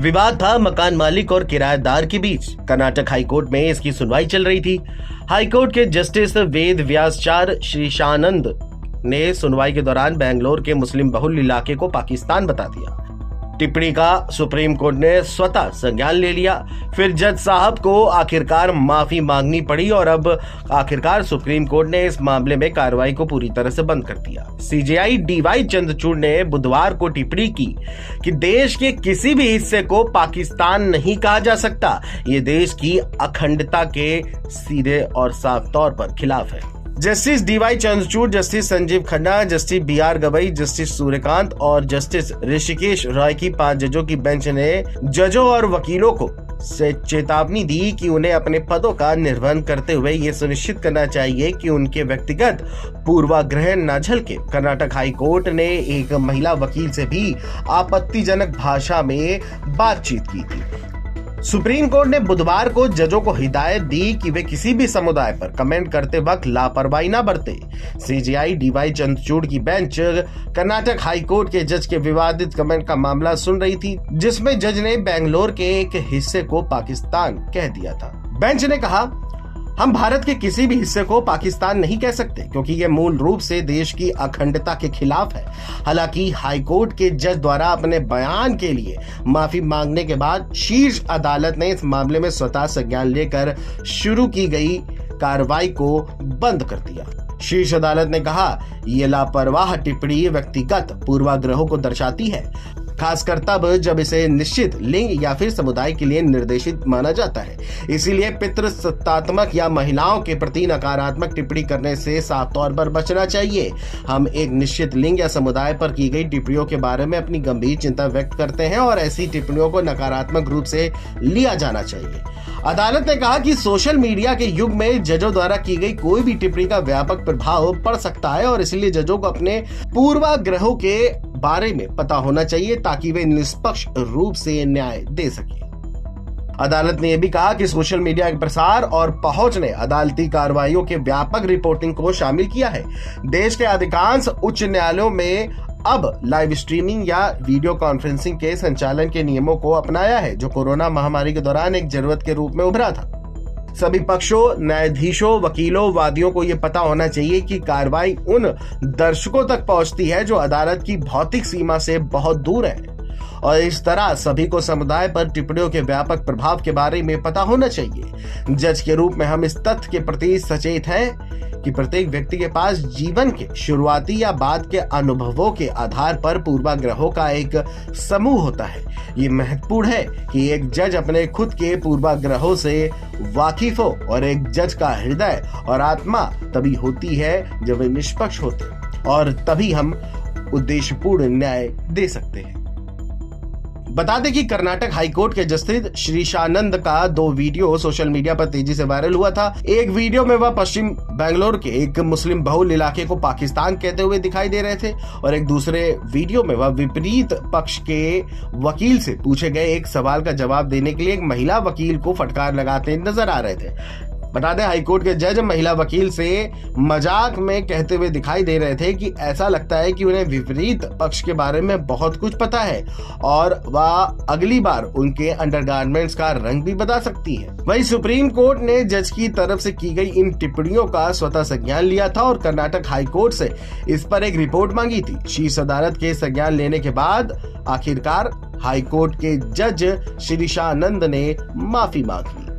विवाद था मकान मालिक और किराएदार के बीच। कर्नाटक हाईकोर्ट में इसकी सुनवाई चल रही थी। हाईकोर्ट के जस्टिस वेद व्यासचार्य श्रीशानंद ने सुनवाई के दौरान बेंगलोर के मुस्लिम बहुल इलाके को पाकिस्तान बता दिया। टिप्पणी का सुप्रीम कोर्ट ने स्वतः संज्ञान ले लिया। फिर जज साहब को आखिरकार माफी मांगनी पड़ी और अब आखिरकार सुप्रीम कोर्ट ने इस मामले में कार्रवाई को पूरी तरह से बंद कर दिया। सीजेआई डीवाई चंद्रचूड़ ने बुधवार को टिप्पणी की कि देश के किसी भी हिस्से को पाकिस्तान नहीं कहा जा सकता। ये देश की अखंडता के सीधे और साफ तौर पर खिलाफ है। Justice DY Chandrachud, justice Sanjiv Khanna, justice BR Gavai, justice Suryakant और जस्टिस ऋषिकेश रॉय की 5 जजों की बेंच ने जजों और वकीलों को से चेतावनी दी कि उन्हें अपने पदों का निर्वहन करते हुए ये सुनिश्चित करना चाहिए कि उनके व्यक्तिगत पूर्वाग्रह न झलके। कर्नाटक हाईकोर्ट ने एक महिला वकील से भी आपत्तिजनक भाषा में बातचीत की थी। सुप्रीम कोर्ट ने बुधवार को जजों को हिदायत दी कि वे किसी भी समुदाय पर कमेंट करते वक्त लापरवाही न बरते। सीजेआई डीवाई चंद्रचूड़ की बेंच कर्नाटक हाईकोर्ट के जज के विवादित कमेंट का मामला सुन रही थी, जिसमें जज ने बेंगलोर के एक हिस्से को पाकिस्तान कह दिया था। बेंच ने कहा, हम भारत के किसी भी हिस्से को पाकिस्तान नहीं कह सकते क्योंकि यह मूल रूप से देश की अखंडता के खिलाफ है। हालांकि हाईकोर्ट के जज द्वारा अपने बयान के लिए माफी मांगने के बाद शीर्ष अदालत ने इस मामले में स्वतः संज्ञान लेकर शुरू की गई कार्रवाई को बंद कर दिया। शीर्ष अदालत ने कहा, यह लापरवाह टिप्पणी व्यक्तिगत पूर्वाग्रहों को दर्शाती है, खासकर तब जब इसे निश्चित लिंग या फिर समुदाय के लिए निर्देशित माना जाता है। इसीलिए पितृसत्तात्मक या महिलाओं के प्रति नकारात्मक टिप्पणी करने से साफ तौर पर बचना चाहिए। हम एक निश्चित लिंग या समुदाय पर की गई टिप्पणियों के बारे में अपनी गंभीर चिंता व्यक्त करते हैं और ऐसी टिप्पणियों को नकारात्मक रूप से लिया जाना चाहिए। अदालत ने कहा कि सोशल मीडिया के युग में जजों द्वारा की गई कोई भी टिप्पणी का व्यापक प्रभाव पड़ सकता है और इसलिए जजों को अपने पूर्वाग्रहों के बारे में पता होना चाहिए ताकि वे निष्पक्ष रूप से न्याय दे सके। अदालत ने यह भी कहा कि सोशल मीडिया के प्रसार और पहुंच ने अदालती कार्रवाइयों के व्यापक रिपोर्टिंग को शामिल किया है। देश के अधिकांश उच्च न्यायालयों में अब लाइव स्ट्रीमिंग या वीडियो कॉन्फ्रेंसिंग के संचालन के नियमों को अपनाया है, जो कोरोना महामारी के दौरान एक जरूरत के रूप में उभरा था। सभी पक्षों, न्यायाधीशों, वकीलों, वादियों को यह पता होना चाहिए कि कार्रवाई उन दर्शकों तक पहुंचती है जो अदालत की भौतिक सीमा से बहुत दूर है और इस तरह सभी को समुदाय पर टिप्पणियों के व्यापक प्रभाव के बारे में पता होना चाहिए। जज के रूप में हम इस तथ्य के प्रति सचेत हैं कि प्रत्येक व्यक्ति के पास जीवन के शुरुआती या बाद के अनुभवों के आधार पर पूर्वाग्रहों का एक समूह होता है। ये महत्वपूर्ण है कि एक जज अपने खुद के पूर्वाग्रहों से वाकिफ हो और एक जज का हृदय और आत्मा तभी होती है जब वे निष्पक्ष होते हैं और तभी हम उद्देश्यपूर्ण न्याय दे सकते हैं। बता दें कि कर्नाटक हाईकोर्ट के जस्टिस श्रीशानंद का 2 वीडियो सोशल मीडिया पर तेजी से वायरल हुआ था। एक वीडियो में वह पश्चिम बेंगलोर के एक मुस्लिम बहुल इलाके को पाकिस्तान कहते हुए दिखाई दे रहे थे और एक दूसरे वीडियो में वह विपरीत पक्ष के वकील से पूछे गए एक सवाल का जवाब देने के लिए एक महिला वकील को फटकार लगाते नजर आ रहे थे। बता दें, हाईकोर्ट के जज महिला वकील से मजाक में कहते हुए दिखाई दे रहे थे कि ऐसा लगता है कि उन्हें विपरीत पक्ष के बारे में बहुत कुछ पता है और वह अगली बार उनके अंडरगारमेंट्स का रंग भी बता सकती है। वहीं सुप्रीम कोर्ट ने जज की तरफ से की गई इन टिप्पणियों का स्वतः संज्ञान लिया था और कर्नाटक हाईकोर्ट से इस पर एक रिपोर्ट मांगी थी। शीर्ष अदालत के संज्ञान लेने के बाद आखिरकार हाईकोर्ट के जज श्रीशानंद ने माफी मांग ली।